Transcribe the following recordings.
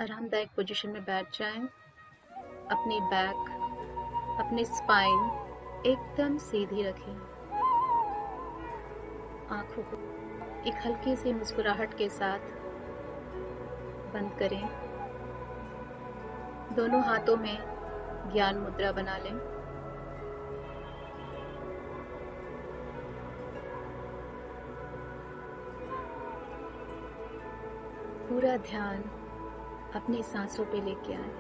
आरामदायक पोजीशन में बैठ जाएं। अपनी बैक, अपनी स्पाइन एकदम सीधी रखें। आंखों को एक हल्की सी मुस्कुराहट के साथ बंद करें। दोनों हाथों में ज्ञान मुद्रा बना लें। पूरा ध्यान अपनी सांसों पे लेके आए।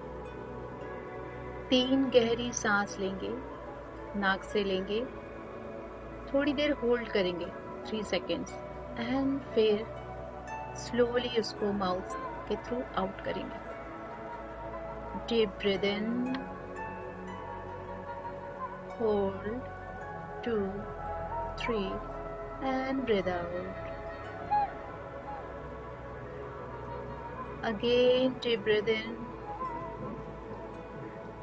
3 गहरी सांस लेंगे, नाक से लेंगे, थोड़ी देर होल्ड करेंगे 3 सेकेंड्स एंड फिर स्लोली उसको माउथ के थ्रू आउट करेंगे। Deep breath in, hold 2, 3 and breath out. Again, deep breath in,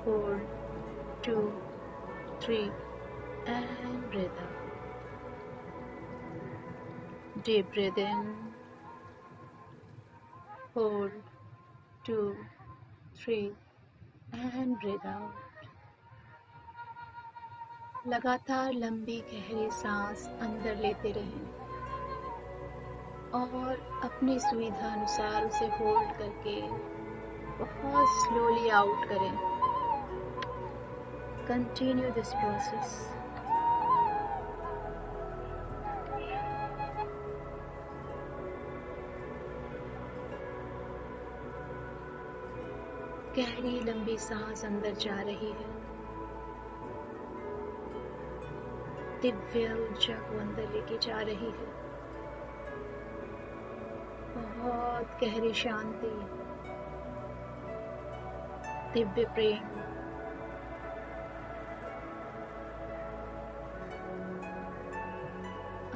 hold 2, 3 and breathe out. Deep breath in, hold 2, 3 and breathe out. लगातार लंबी गहरी सांस अंदर लेते रहें और अपनी सुविधा अनुसार उसे होल्ड करके बहुत स्लोली आउट करें। Continue this process. गहरी लंबी सांस अंदर जा रही है। दिव्य ऊर्जा को अंदर लेके जा रही है। बहुत गहरी शांति, दिव्य प्रेम,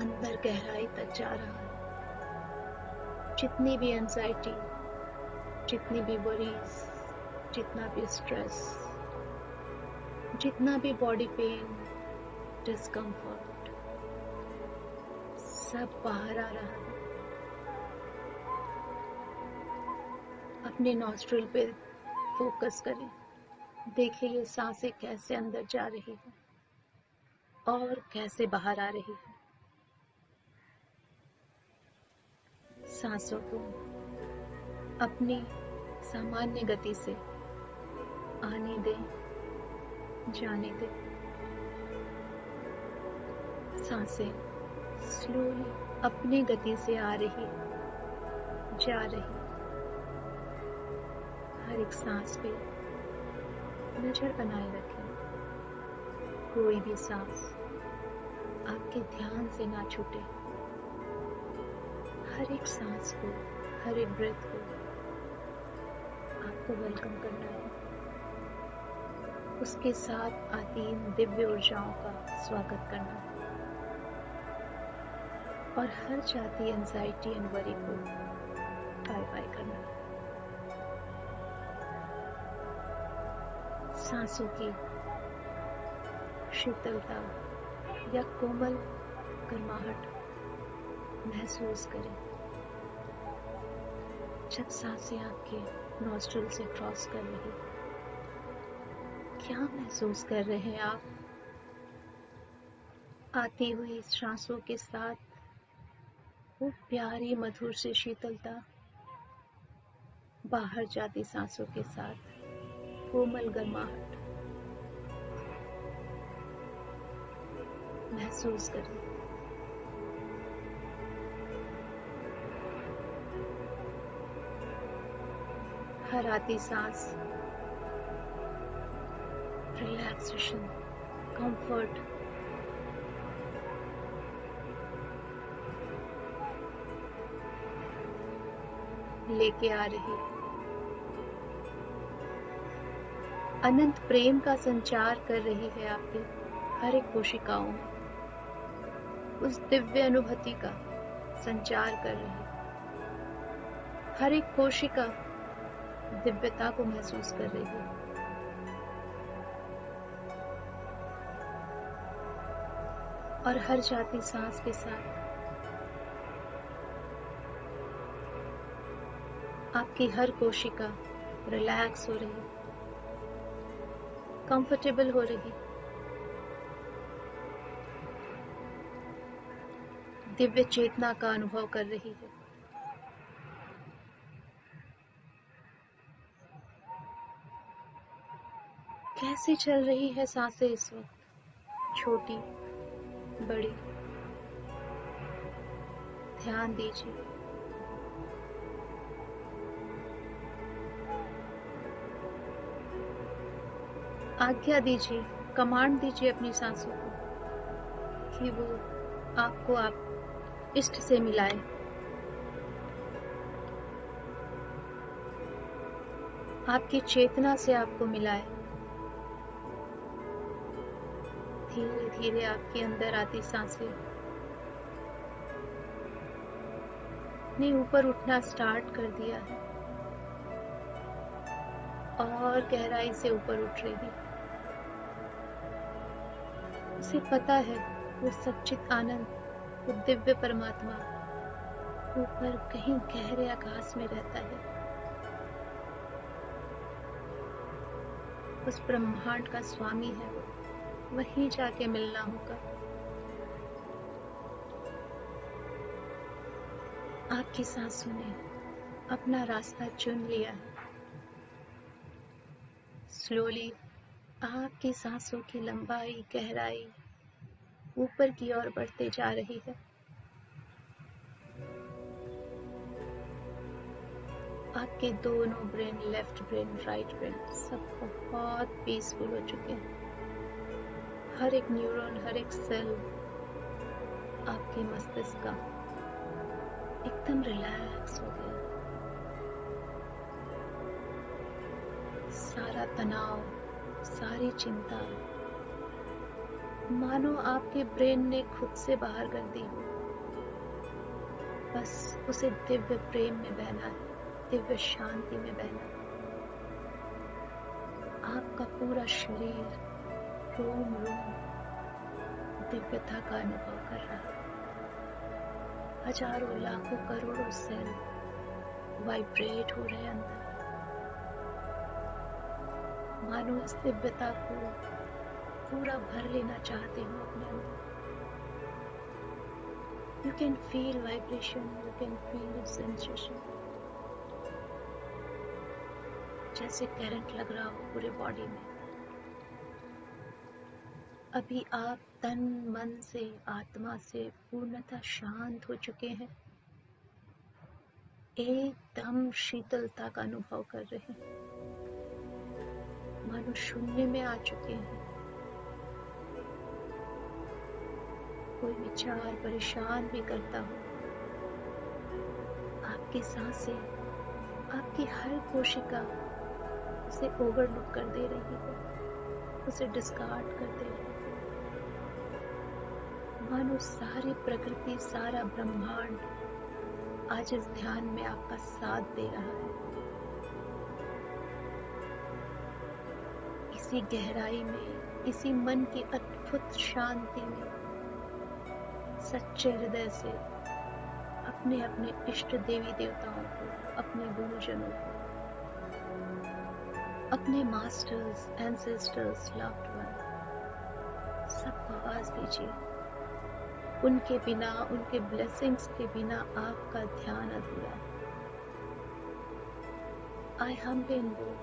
अंदर गहराई तक जा रहा है। जितनी भी एंजाइटी, जितनी भी वरीज, जितना भी स्ट्रेस, जितना भी बॉडी पेन, डिस्कम्फर्ट, सब बाहर आ रहा है। अपने नॉस्ट्रिल पे फोकस करें। देखिए ये सांसें कैसे अंदर जा रही है और कैसे बाहर आ रही है। सांसों को अपनी सामान्य गति से आने दें, जाने दें। सांसें स्लोली अपनी गति से आ रही, जा रही। हर एक सांस पे नजर बनाए रखें। कोई भी सांस आपके ध्यान से ना छूटे। हर एक सांस को, हर एक ब्रेथ को आपको वेलकम करना है। उसके साथ आती इन दिव्य ऊर्जाओं का स्वागत करना है और हर जाती एंजाइटी एंड वरी को बाय बाय करना है। सांसों की शीतलता या कोमल गर्माहट महसूस करें। जब सांसें आपके नॉस्ट्रिल से क्रॉस कर रही, क्या महसूस कर रहे हैं आप? आती हुई सांसों के साथ वो प्यारी मधुर सी शीतलता, बाहर जाती सांसों के साथ कोमल गर्माहट महसूस करें। हर आती सांस रिलैक्सेशन, कंफर्ट, लेके आ रही। अनंत प्रेम का संचार कर रही है आपके हर एक कोशिकाओं में। उस दिव्य अनुभूति का संचार कर रही है। हर एक कोशिका दिव्यता को महसूस कर रही है। और हर जाती सांस के साथ आपकी हर कोशिका रिलैक्स हो रही, कंफर्टेबल हो रही, दिव्य चेतना का अनुभव कर रही है। कैसे चल रही है सांसें इस वक्त, छोटी बड़ी, ध्यान दीजिए। आज्ञा दीजिए, कमांड दीजिए अपनी सांसों को कि वो आपको आप इष्ट से मिलाए। आपकी चेतना से आपको मिलाए। धीरे धीरे आपके अंदर आती सांसें ने ऊपर उठना स्टार्ट कर दिया है और गहराई से ऊपर उठ रही है। उसे पता है वो सच्चित आनंद, वो दिव्य परमात्मा ऊपर कहीं गहरे आकाश में रहता है। उस ब्रह्मांड का स्वामी है वो, वहीं जाके मिलना होगा। आपकी सांसों ने अपना रास्ता चुन लिया है। स्लोली आपकी सांसों की लंबाई, गहराई ऊपर की ओर बढ़ते जा रही है। आपके दोनों brain, left brain, right brain, सब बहुत पीसफुल हो चुके हैं। हर एक न्यूरॉन, हर एक सेल आपके मस्तिष्क का एकदम रिलैक्स हो गया। सारा तनाव, सारी चिंता मानो आपके ब्रेन ने खुद से बाहर कर दी हो। बस उसे दिव्य प्रेम में बहना है, दिव्य शांति में बहना है। आपका पूरा शरीर रोम रोम दिव्यता का अनुभव कर रहा है। हजारों लाखों करोड़ों सेल वाइब्रेट हो रहे अंदर, मानो इस दिव्यता को पूरा भर लेना चाहते हो अपने अंदर। You can feel vibration, you can feel the sensation, जैसे करंट लग रहा हो पूरे बॉडी में। अभी आप तन मन से, आत्मा से पूर्णतः शांत हो चुके हैं। एकदम शीतलता का अनुभव कर रहे हैं, मानो शून्य में आ चुके हैं। कोई विचार परेशान भी करता हो, आपकी सांसें, आपकी हर कोशिका उसे ओवरलुक कर दे रही है, उसे डिस्कार्ड कर दे रही है। मानो सारी प्रकृति, सारा ब्रह्मांड आज इस ध्यान में आपका साथ दे रहा है। इसी गहराई में, इसी मन की अद्भुत शांति में सच्चे हृदय से अपने अपने इष्ट देवी देवताओं को, अपने गुरुजनों को, अपने मास्टर्स, एंसेस्टर्स, लव्ड वन, सबको आवाज दीजिए। उनके बिना, उनके ब्लेसिंग्स के बिना आपका ध्यान अधूरा है। I humbly invoke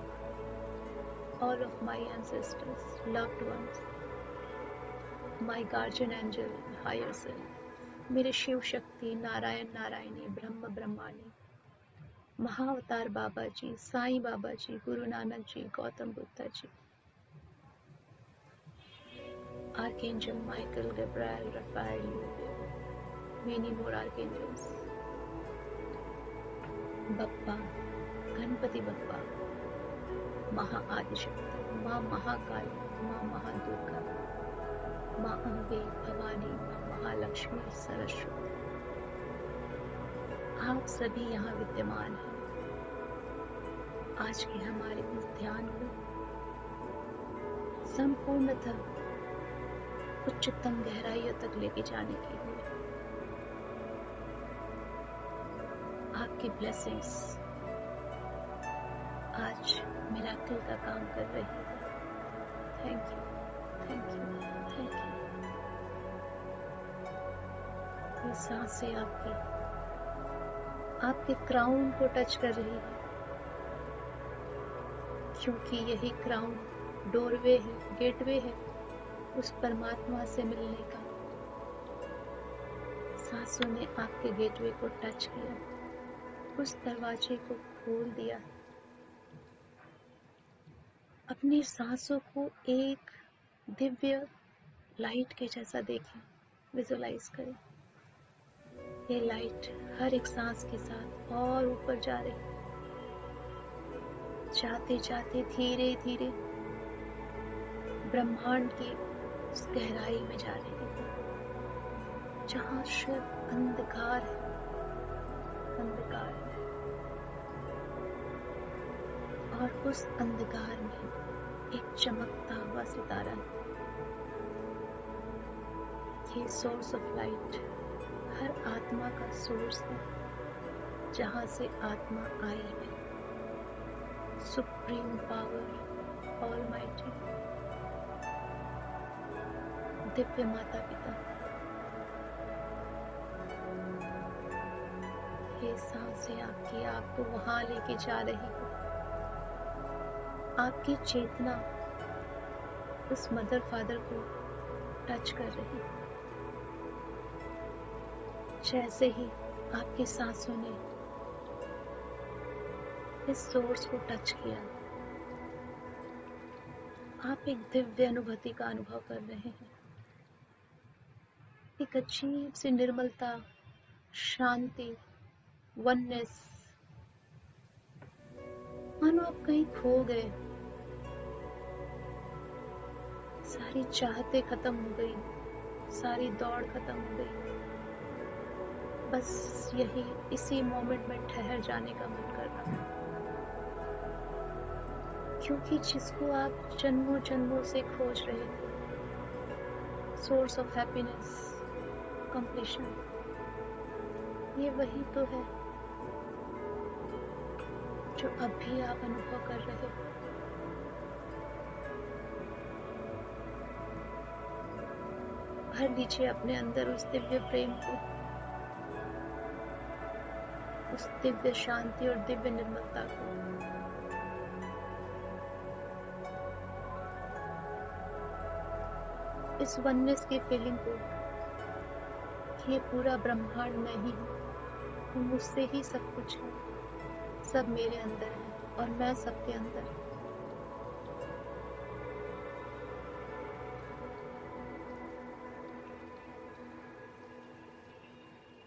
all of my ancestors, loved ones, my guardian angel, higher self, मेरे शिव शक्ति, नारायण नारायणी, ब्रह्म ब्रह्माणी, महाअवतार बाबा जी, Sai Baba ji, Guru Nanak ji, Gautam Buddha ji, archangel Michael, Gabriel, Raphael, many more archangels, Bappa, Ganpati Bappa, Maha Adishakti, माँ महाकाली, माँ महादुर्गा, माँ अम्बे, भवानी, माँ महालक्ष्मी, सरस्वती, आप सभी यहाँ विद्यमान हैं। आज के हमारे इस ध्यान को संपूर्णतः उच्चतम गहराइयों तक लेके जाने के लिए आपकी ब्लेसिंग्स आज आज मिरेकल का काम कर रही है। Thank you, thank you, thank you. ये सांसें आपके क्राउन को टच कर रही है, क्योंकि यही क्राउन डोरवे है, गेटवे है उस परमात्मा से मिलने का। सांसों ने आपके गेटवे को टच किया, उस दरवाजे को खोल दिया। अपनी सांसों को एक दिव्य लाइट के जैसा देखें, विजुलाइज करें। ये लाइट हर एक सांस के साथ और ऊपर जा रही, जाते जाते धीरे धीरे ब्रह्मांड की उस गहराई में जा रही है, जहां सिर्फ अंधकार है, अंधकार है। और उस अंधकार में एक चमकता हुआ सितारा है। ये सोर्स ऑफ लाइट हर आत्मा का सोर्स है, जहां से आत्मा आई है। सुप्रीम पावर, ऑलमाइटी, दिव्य माता पिता। ये सांसें आपको वहां लेके जा रही है। आपकी चेतना उस मदर फादर को टच कर रही है। जैसे ही आपकी सांसों ने इस सोर्स को टच किया, आप एक दिव्य अनुभूति का अनुभव कर रहे हैं। एक अजीब सी निर्मलता, शांति, वननेस, मानो आप कहीं खो गए। सारी चाहते खत्म हो गई, सारी दौड़ खत्म हो गई। बस यही इसी मोमेंट में ठहर जाने का मन कर रहा है, क्योंकि जिसको आप जन्मों जन्मों से खोज रहे थे, सोर्स ऑफ हैप्पीनेस, कंप्लीशन, ये वही तो है जो अभी आप अनुभव कर रहे हो। भर लीजिए अपने अंदर उस दिव्य प्रेम को, उस दिव्य शांति और दिव्य निर्मलता को। इस वननेस की फीलिंग को, कि ये पूरा ब्रह्मांड मैं ही हूँ, मुझसे ही सब कुछ है, सब मेरे अंदर है और मैं सबके अंदर।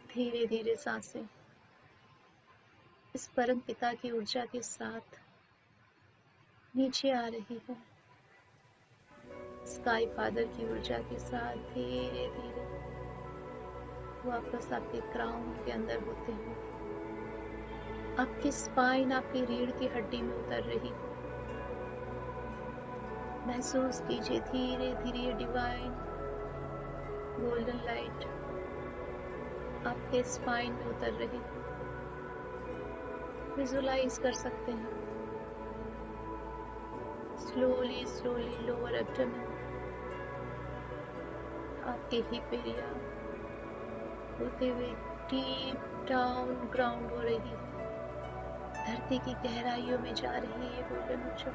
धीरे धीरे सांसें इस परम पिता की ऊर्जा के साथ नीचे आ रही है। स्काई फादर की ऊर्जा के साथ धीरे धीरे वापस आपके क्राउन के अंदर होते हुए आपकी स्पाइन, आपकी रीढ़ की हड्डी में उतर रही। महसूस कीजिए धीरे धीरे डिवाइन गोल्डन लाइट आपके स्पाइन में उतर रही। विजुलाइज कर सकते हैं स्लोली स्लोली लोअर एब्डोमेन, आपके हिप एरिया होते हुए डीप डाउन ग्राउंड हो रही है, धरती की गहराइयों में जा रही है। गोल्डन ऊर्जा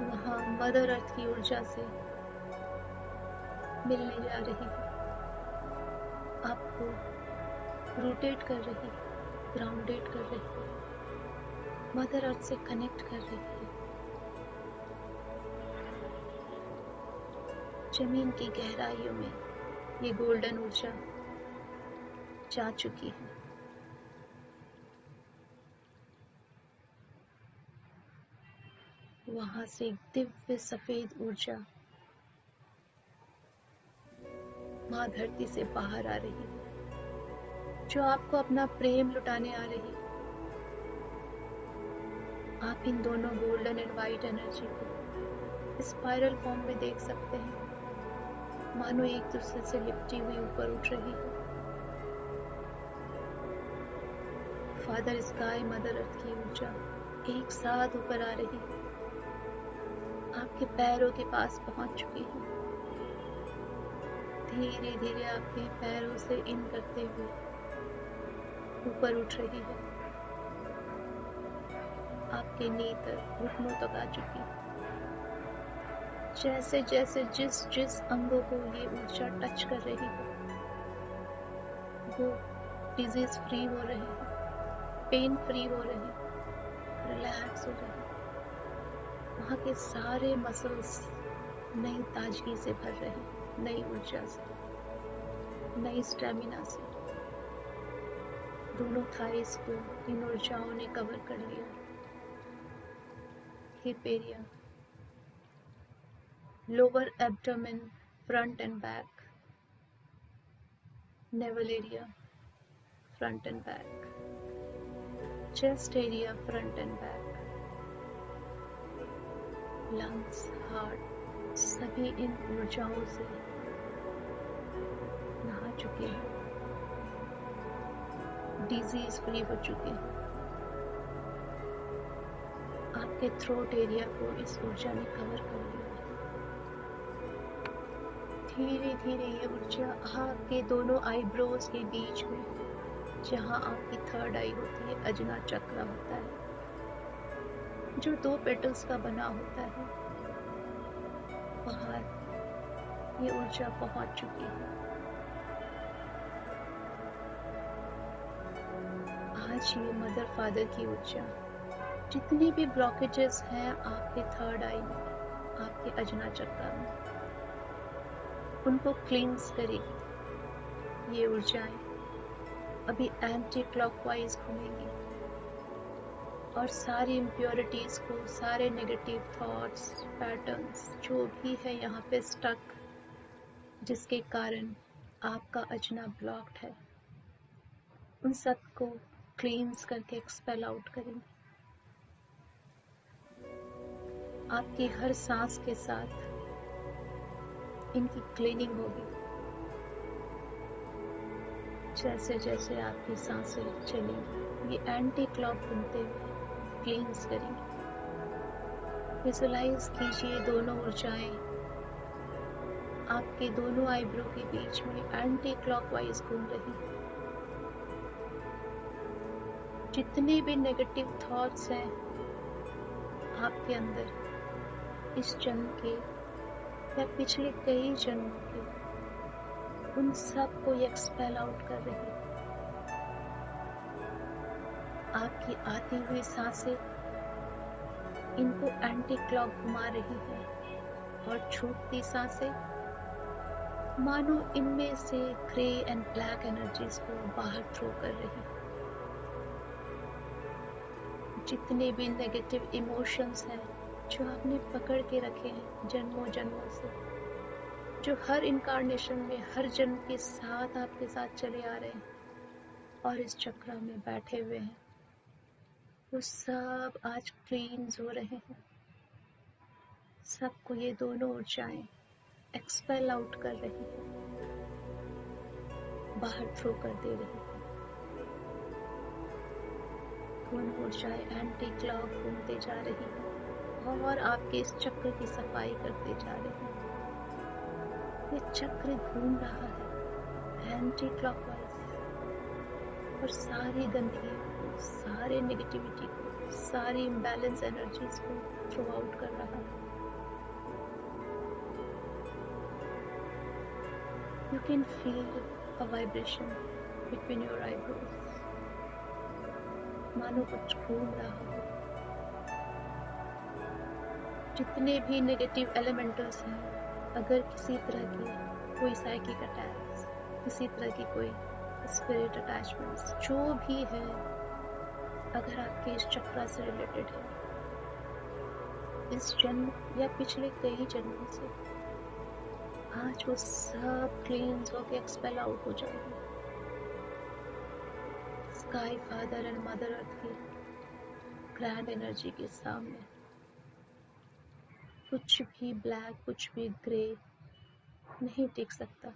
वहां मदर अर्थ की ऊर्जा से मिलने जा रही है, आपको रोटेट कर रही है, ग्राउंडेड कर रही है, मदर अर्थ से कनेक्ट कर रही है। जमीन की गहराइयों में ये गोल्डन ऊर्जा जा चुकी है। वहां से एक दिव्य सफेद ऊर्जा मां धरती से बाहर आ रही है, जो आपको अपना प्रेम लुटाने आ रही है। आप इन दोनों गोल्डन एंड व्हाइट एनर्जी को स्पाइरल फॉर्म में देख सकते हैं, मानो एक दूसरे से लिपटी हुई ऊपर उठ रही है। फादर स्काई, मदर अर्थ की ऊर्जा एक साथ ऊपर आ रही है, आपके पैरों के पास पहुंच चुकी है। धीरे धीरे आपके पैरों से इन करते हुए ऊपर उठ रही है, आपके नी तक, घुटनों तक आ चुकी है। जैसे जैसे जिस जिस अंगों को ये ऊर्जा टच कर रही है वो डिजीज फ्री हो रहे हैं, पेन फ्री हो रहे हैं, रिलैक्स हो रहे हैं। वहाँ के सारे मसल्स नई ताजगी से भर रहे हैं, नई ऊर्जा से, नई स्टेमिना से। दोनों थाइस को इन ऊर्जाओं ने कवर कर लिया। Hip area, lower abdomen, front end back, naval area, front end back, chest area, front end back, lungs, heart, सभी इन ऊर्जाओं से नहा चुके हैं, डिजीज फ्री हो चुके हैं। आपके थ्रोट एरिया को इस ऊर्जा ने कवर कर लिया है। धीरे धीरे ये ऊर्जा आपके दोनों आईब्रोज के बीच में, जहाँ आपकी थर्ड आई होती है, अजना चक्र होता है जो 2 पेटल्स का बना होता है, वहाँ ये ऊर्जा पहुंच चुकी है। आज ये मदर फादर की ऊर्जा जितनी भी ब्लॉकेजेस हैं आपके थर्ड आई में, आपके अजना चक्र में, उनको क्लींस करेगी। ये ऊर्जाएं अभी एंटी क्लॉकवाइज घूमेंगी और सारी इम्प्योरिटीज को, सारे नेगेटिव थॉट्स, पैटर्न्स जो भी है यहाँ पे स्टक, जिसके कारण आपका अजना ब्लॉक्ड है, उन सब को क्लींस करके एक्सपेल आउट करेंगे। आपकी हर सांस के साथ इनकी क्लीनिंग होगी। जैसे जैसे आपकी सांसें चलेंगी, ये एंटी क्लॉक घूमते हुए क्लींस करेंगे। विजुलाइज कीजिए दोनों ऊर्जाएं आपके दोनों आईब्रो के बीच में एंटी क्लॉकवाइज घूम रही है। जितने भी नेगेटिव थॉट्स हैं आपके अंदर, इस जन्म के या पिछले कई जन्मों के, उन सब को ये एक्सपेल आउट कर रही है। आपकी आती हुई सांसें इनको एंटी क्लॉक घुमा रही है और छूटती सांसें मानो इनमें से ग्रे एंड ब्लैक एनर्जीज को बाहर थ्रो कर रही है। जितने भी नेगेटिव इमोशंस हैं जो आपने पकड़ के रखे हैं जन्मों जन्मों से, जो हर इनकारनेशन में, हर जन्म के साथ आपके साथ चले आ रहे हैं और इस चक्र में बैठे हुए हैं, वो सब आज क्लींस हो रहे हैं। सबको ये दोनों ऊर्जाएं एक्सपेल आउट कर रही है, बाहर थ्रो कर दे रही है। दोनों ऊर्जाएं एंटी क्लॉक घूमते जा रही है और आपके इस चक्र की सफाई करते जा रही है। ये चक्र घूम रहा है एंटी क्लॉकवाइज और सारी गंदगी को, सारे नेगेटिविटी को, सारी इम्बैलेंस एनर्जीज को थ्रो आउट कर रहा है। You can feel a vibration between your eyebrows, मानो कुछ घूम रहा हो। जितने भी नेगेटिव एलिमेंटल्स हैं, अगर किसी तरह की कोई साइकिक अटैक्स, किसी तरह की कोई स्पिरिट अटैचमेंट्स, जो भी है, अगर आपके इस चक्र से रिलेटेड है, इस जन्म या पिछले कई जन्मों से, आज वो सब क्लींस होके एक्सपेल आउट हो जाएगी। Sky father and mother earth की ग्रैंड एनर्जी के सामने कुछ भी ब्लैक, कुछ भी ग्रे नहीं टिक सकता।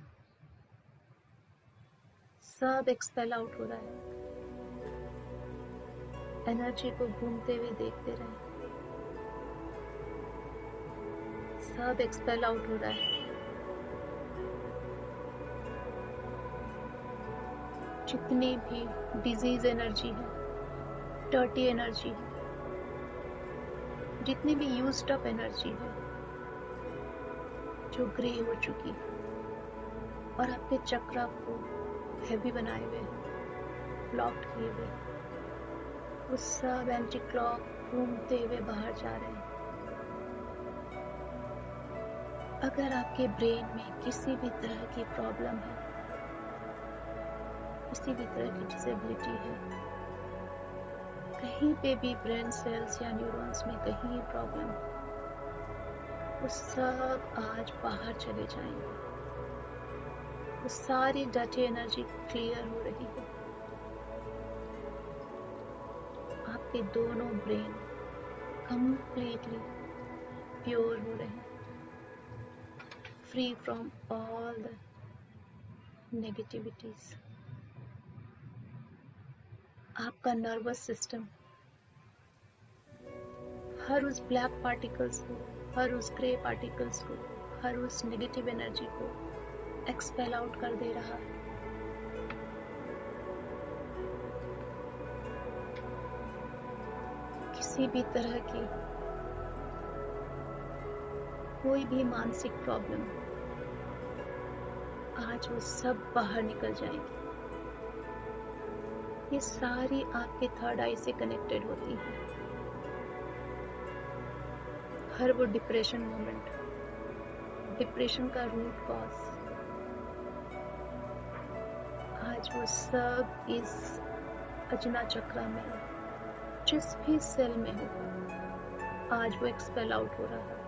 सब एक्सपेल आउट हो रहा है। एनर्जी को घूमते हुए देखते रहें। सब एक्सपेल आउट हो रहा है। जितनी भी डिजीज एनर्जी है, डर्टी एनर्जी है, जितनी भी यूज्ड अप एनर्जी है जो ग्रे हो चुकी है और आपके चक्रा को हैवी बनाए हुए, ब्लॉक्ड किए हुए, वो सब एंटी क्लॉक घूमते हुए बाहर जा रहे हैं। अगर आपके ब्रेन में किसी भी तरह की प्रॉब्लम है, किसी भी तरह की डिसेबिलिटी है, कहीं पे भी ब्रेन सेल्स या न्यूरॉन्स में कहीं प्रॉब्लम है, वो सब आज बाहर चले जाएंगे। वो सारी डर्टी एनर्जी क्लियर हो रही है। आपके दोनों ब्रेन कंप्लीटली प्योर हो रहे हैं, free from all the negativities. आपका नर्वस सिस्टम हर उस ब्लैक पार्टिकल्स को, हर उस ग्रे पार्टिकल्स को, हर उस नेगेटिव एनर्जी को एक्सपेल आउट कर दे रहा है। किसी भी तरह की कोई भी मानसिक प्रॉब्लम, आज वो सब बाहर निकल जाएगी। ये सारी आपके थर्ड आई से कनेक्टेड होती हैं। हर वो डिप्रेशन मोमेंट, डिप्रेशन का रूट कॉज, आज वो सब इस अजना चक्रा में, जिस भी सेल में हो, आज वो एक्सपेल आउट हो रहा है।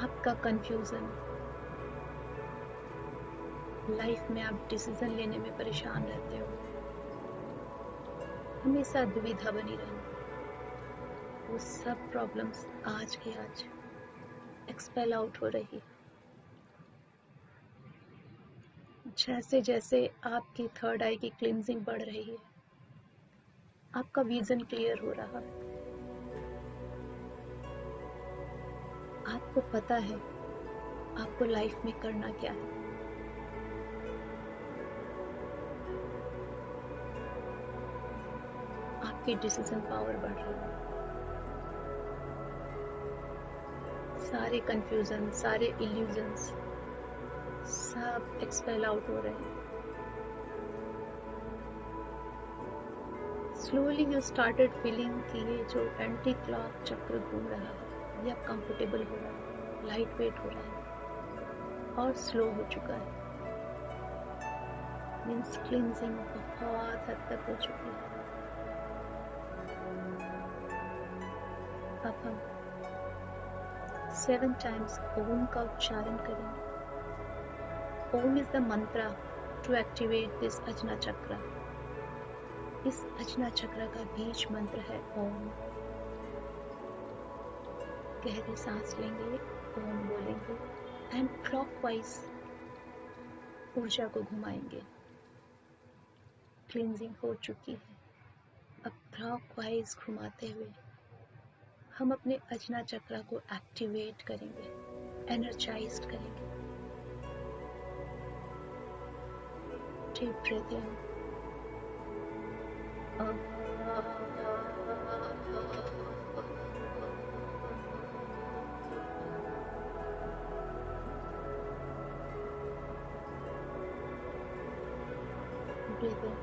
आपका कंफ्यूजन, लाइफ में आप डिसीजन लेने में परेशान रहते हो, हमेशा दुविधा बनी रही, वो सब प्रॉब्लम्स आज के आज एक्सपेल आउट हो रही है। जैसे जैसे आपकी थर्ड आई की क्लींजिंग बढ़ रही है, आपका विजन क्लियर हो रहा है। आपको पता है आपको लाइफ में करना क्या है। आपकी डिसीजन पावर बढ़ रही है। सारे कंफ्यूजन, सारे इल्यूजन्स सब एक्सपेल आउट हो रहे हैं। स्लोली यू स्टार्टेड फीलिंग कि ये जो एंटी क्लॉक चक्र घूम रहा है ये अब कंफर्टेबल हो रहा है, लाइट वेट हो रहा है और स्लो हो चुका है। मीन्स क्लींजिंग बहुत हद तक हो चुकी है। अब हम 7 times ओम का उच्चारण करेंगे। Om is the mantra to activate this Ajna chakra. इस अजना चक्र का बीज मंत्र है ओम। गहरी सांस लेंगे, ओम बोलेंगे एंड क्लॉकवाइज ऊर्जा को घुमाएंगे। क्लींजिंग हो चुकी है। अब क्लॉकवाइज घुमाते हुए हम अपने अजना चक्र को एक्टिवेट करेंगे, एनर्जाइज्ड करेंगे। Deep breath in, breathe in,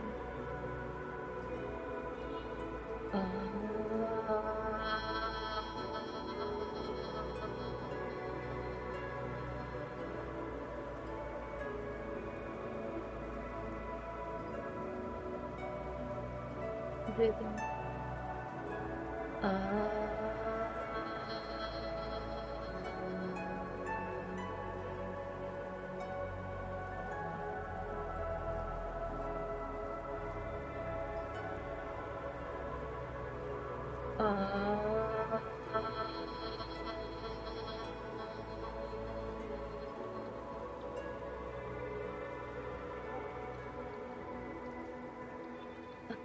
breathe in,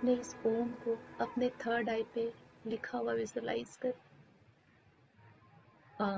अपने इस ओम को अपने थर्ड आई पे लिखा हुआ विजुलाइज कर। आ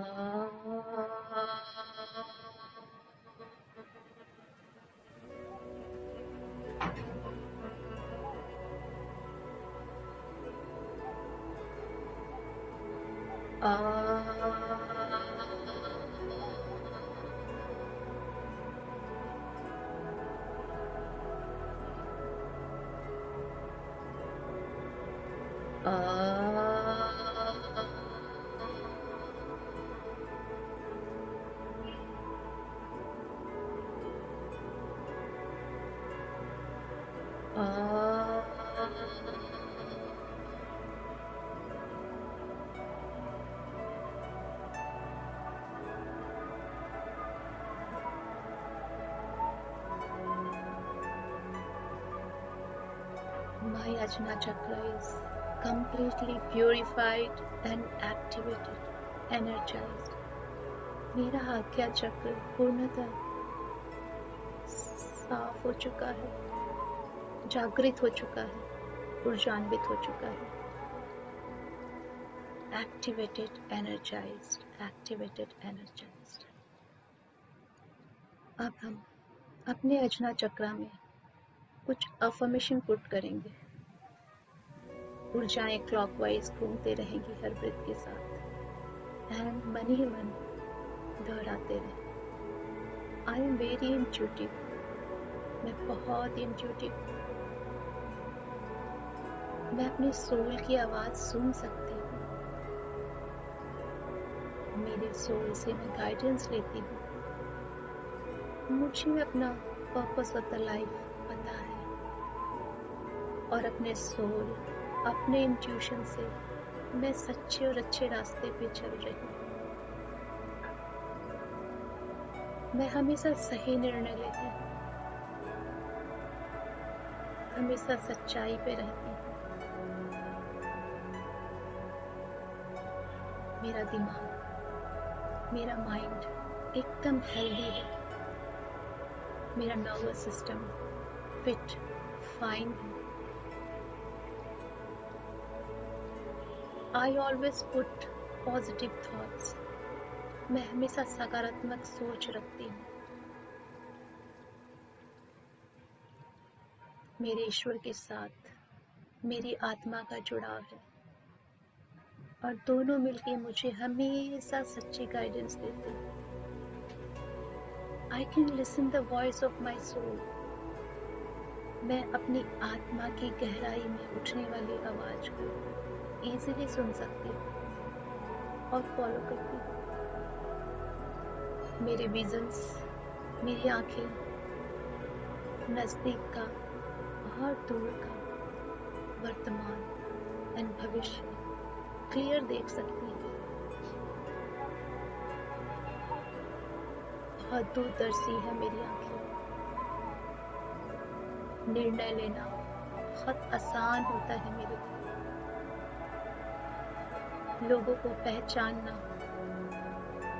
My Ajna chakra is completely purified and activated, energized. मेरा आज्ञा चक्र पूर्णतः साफ हो चुका है, जागृत हो चुका है, ऊर्जान्वित हो चुका है। Activated, energized, activated, energized. अब हम अपने अजना चक्रा में कुछ अफर्मेशन पुट करेंगे। ऊर्जाएं क्लॉकवाइज घूमते रहेंगी हर ब्रेथ के साथ एंड मन ही मन दोहराते रहे। आई एम वेरी इंट्यूटिव, मैं बहुत इंट्यूटिव, मैं अपनी सोल की आवाज सुन सकती हूँ, मेरे सोल से मैं गाइडेंस लेती हूँ, मुझे अपना पर्पस ऑफ द लाइफ पता है और अपने सोल, अपने इंट्यूशन से मैं सच्चे और अच्छे रास्ते पे चल रही हूँ। मैं हमेशा सही निर्णय लेती हूँ, हमेशा सच्चाई पे रहती हूँ। मेरा दिमाग, मेरा माइंड एकदम हेल्दी है, मेरा नर्वस सिस्टम फिट, फाइन है। I always put positive thoughts, मैं हमेशा सकारात्मक सोच रखती हूँ। मेरे ईश्वर के साथ मेरी आत्मा का जुड़ाव है और दोनों मिलकर मुझे हमेशा सच्ची गाइडेंस देते हैं। I can listen the voice of my soul, मैं अपनी आत्मा की गहराई में उठने वाली आवाज को इजीली सुन सकती हूँ और फॉलो करती हूँ। मेरे विजन्स, मेरी आंखें नजदीक का और दूर का, वर्तमान एंड भविष्य क्लियर देख सकती है। बहुत दूरदर्शी है मेरी आंखें। निर्णय लेना बहुत आसान होता है मेरे लिए। लोगों को पहचानना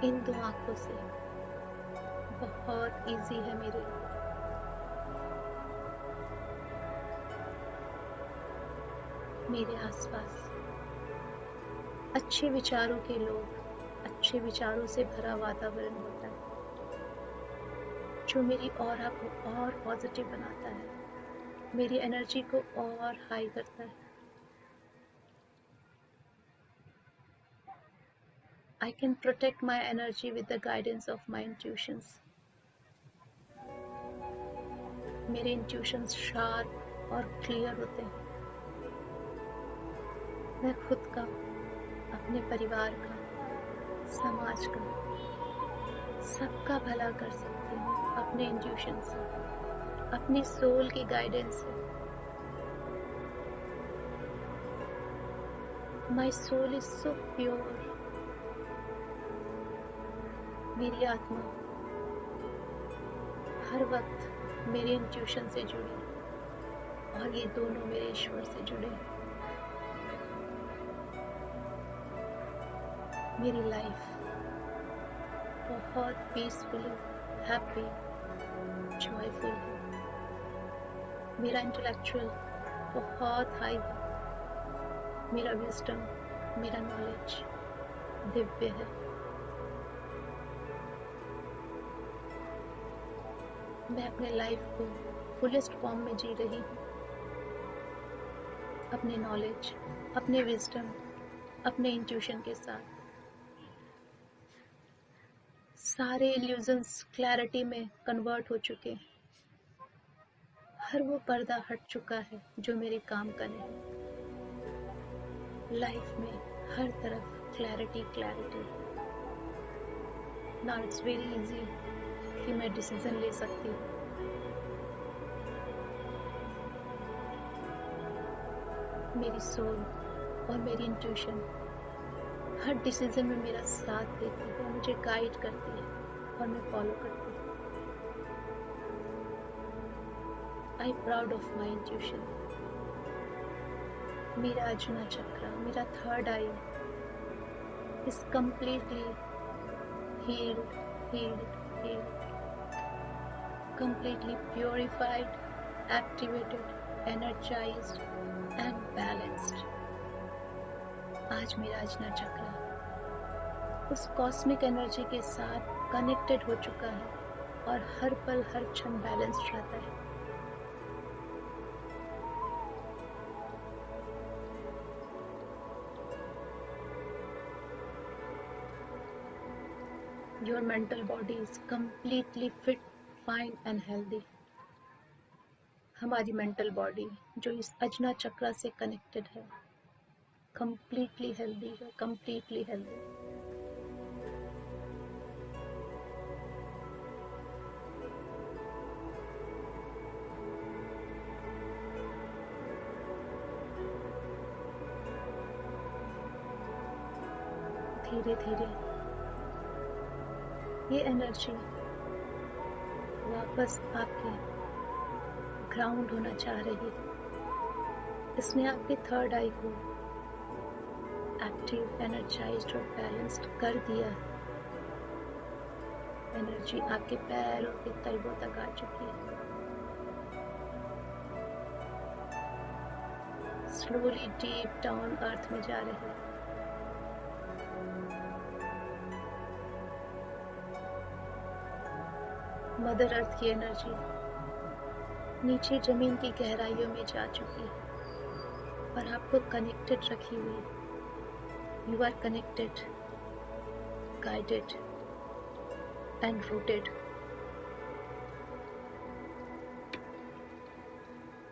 इन दो आंखों से बहुत इजी है मेरे लिए। मेरे आसपास अच्छे विचारों के लोग, अच्छे विचारों से भरा वातावरण होता है जो मेरी ऑरा को और पॉजिटिव बनाता है, मेरी एनर्जी को और हाई करता है। I can protect my energy with the guidance of my intuitions. मेरे इंट्यूशंस शार्प और क्लियर होते हैं। मैं खुद का, अपने परिवार का, समाज का, सबका भला कर सकती हूँ अपने इंट्यूशन से, अपनी सोल की गाइडेंस से। My soul is so pure. मेरी आत्मा हर वक्त मेरे इंट्यूशन से जुड़ी और ये दोनों मेरे ईश्वर से जुड़े। मेरी लाइफ बहुत पीसफुल, हैप्पी, जॉयफुल है। मेरा इंटेलेक्चुअल बहुत हाई है। मेरा विजडम, मेरा नॉलेज दिव्य है। मैं अपने लाइफ को फुलेस्ट फॉर्म में जी रही हूँ। अपने नॉलेज, अपने विजडम, अपने इंट्यूशन के साथ। सारे इल्यूजन्स क्लैरिटी में कन्वर्ट हो चुके हैं। हर वो पर्दा हट चुका है जो मेरे काम का नहीं। लाइफ में हर तरफ clarity clarity. Now it's very easy कि मैं डिसीजन ले सकती हूँ। मेरी सोल और मेरी इंट्यूशन हर डिसीजन में मेरा साथ देती है, मुझे गाइड करती है और मैं फॉलो करती हूँ। I proud of my intuition. मेरा अजूना चक्र, मेरा third I is completely healed, completely purified, activated, energized and balanced. आज मेरा अजूना चक्र उस कॉस्मिक एनर्जी के साथ कनेक्टेड हो चुका है और हर पल हर क्षण बैलेंस्ड रहता है। Your mental body is completely fit, fine and healthy. हमारी मेंटल बॉडी जो इस अजना चक्र से कनेक्टेड है, completely healthy है, completely healthy. धीरे धीरे ये एनर्जी वापस आपके ग्राउंड होना चाह रही है। इसने आपके थर्ड आई को एक्टिव, एनर्जाइज्ड और बैलेंस्ड कर दिया है। एनर्जी आपके पैरों के तलवों तक आ चुकी है। स्लोली डीप डाउन अर्थ में जा रही है। मदर अर्थ की एनर्जी नीचे जमीन की गहराइयों में जा चुकी है और आपको कनेक्टेड रखी हुई है। You are connected, guided and rooted.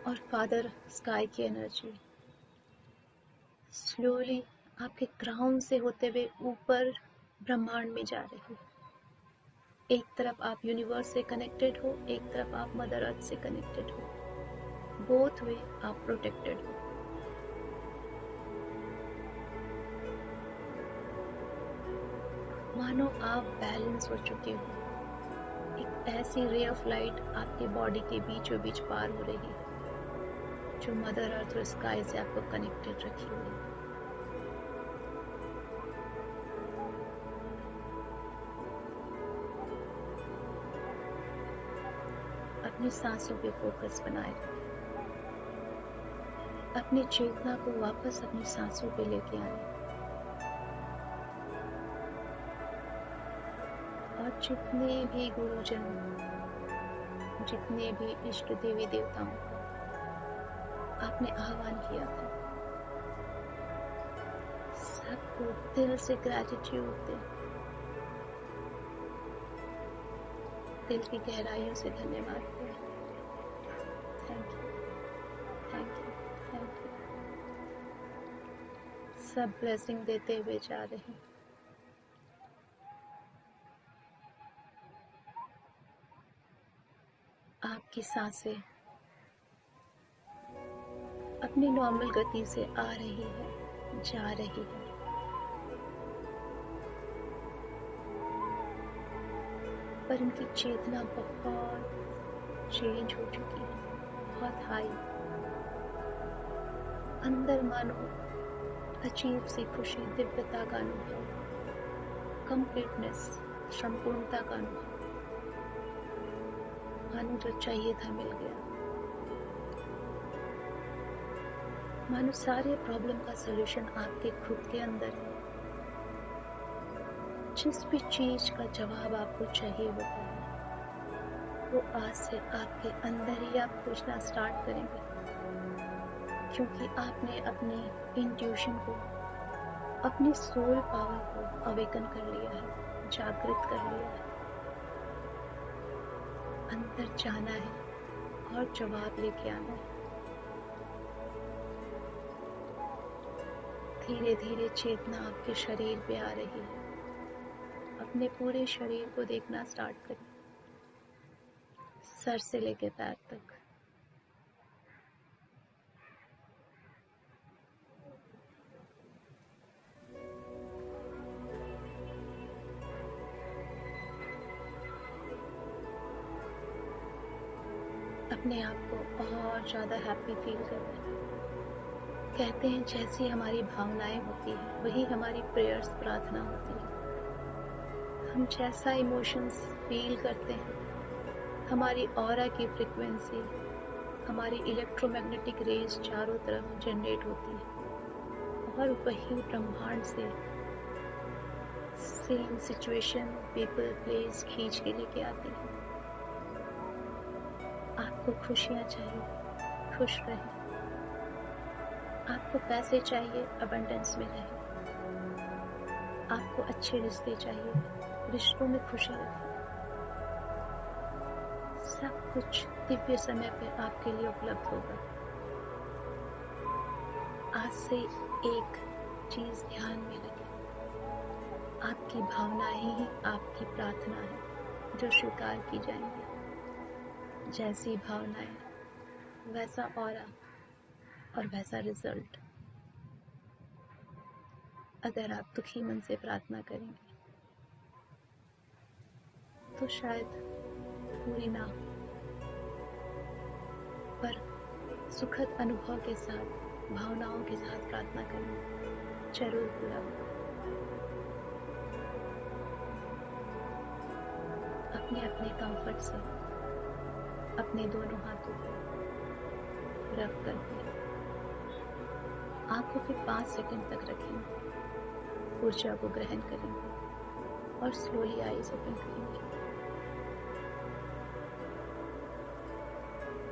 और फादर स्काई की एनर्जी स्लोली आपके ग्राउंड से होते हुए ऊपर ब्रह्मांड में जा रही है। एक तरफ आप यूनिवर्स से कनेक्टेड हो, एक तरफ आप मदर अर्थ से कनेक्टेड हो। बोथ वे आप प्रोटेक्टेड हो। मानो आप बैलेंस हो चुके हो। एक ऐसी रे ऑफ लाइट आपके बॉडी के बीचों बीच पार हो रही है जो मदर अर्थ और स्काई से आपको कनेक्टेड रखी हुई है। अपनी सांसों पे फोकस बनाए रखें। अपनी चेतना को वापस अपनी सांसों पे लेके आए और जितने भी गुरुजन, जितने भी इष्ट देवी देवताओं का आपने आह्वान किया था, सबको दिल से ग्रैटिट्यूड दें, दिल की गहराइयों से धन्यवाद दें। Thank you, thank you, thank you. सब ब्लेसिंग देते हुए जा रहे हैं। आपकी सांसें अपनी नॉर्मल गति से आ रही है, जा रही है। पर इनकी चेतना बहुत चेंज हो चुकी है, बहुत हाई। अंदर मानो अजीब सी खुशी, दिव्यता का अनुभव, कंप्लीटनेस, संपूर्णता का अनुभव। मानो जो चाहिए था मिल गया। मानो सारे प्रॉब्लम का सलूशन आपके खुद के अंदर है। जिस भी चीज का जवाब आपको चाहिए होता है वो आज से आपके अंदर ही आप खोजना स्टार्ट करेंगे, क्योंकि आपने अपनी इंट्यूशन को, अपनी सोल पावर को अवेकन कर लिया है, जागृत कर लिया है। अंदर जाना है और जवाब लेके आना है। धीरे धीरे चेतना आपके शरीर पे आ रही है। अपने पूरे शरीर को देखना स्टार्ट करें, सर से लेके पैर तक। अपने आप को और ज़्यादा हैप्पी फील करें। कहते हैं जैसी हमारी भावनाएं होती है वही हमारी प्रेयर्स, प्रार्थना होती है। हम जैसा इमोशंस फील करते हैं, हमारी ऑरा की फ्रिक्वेंसी, हमारी इलेक्ट्रोमैग्नेटिक रेज चारों तरफ जनरेट होती है और वही ब्रह्मांड से सेम सिचुएशन, पीपल, प्लेस खींच के लेके आती है। आपको खुशियाँ चाहिए, खुश रहें। आपको पैसे चाहिए, अबंडेंस में रहें। आपको अच्छे रिश्ते चाहिए, रिश्तों में खुशी रखें। सब कुछ दिव्य समय पे आपके लिए उपलब्ध होगा। आज से एक चीज ध्यान में रखें, आपकी भावनाएं ही आपकी प्रार्थना है जो स्वीकार की जाएंगी। जैसी भावनाएं वैसा ऑरा और वैसा रिजल्ट। अगर आप दुखी मन से प्रार्थना करेंगे तो शायद पूरी ना, पर सुखद अनुभव के साथ, भावनाओं के साथ प्रार्थना करेंगे, जरूर पूरा होगा। अपने अपने कंफर्ट से अपने दोनों हाथों को रख करके आंखों पे 5 सेकंड तक रखेंगे, ऊर्जा को ग्रहण करेंगे और स्लोली आईज ओपन करेंगे।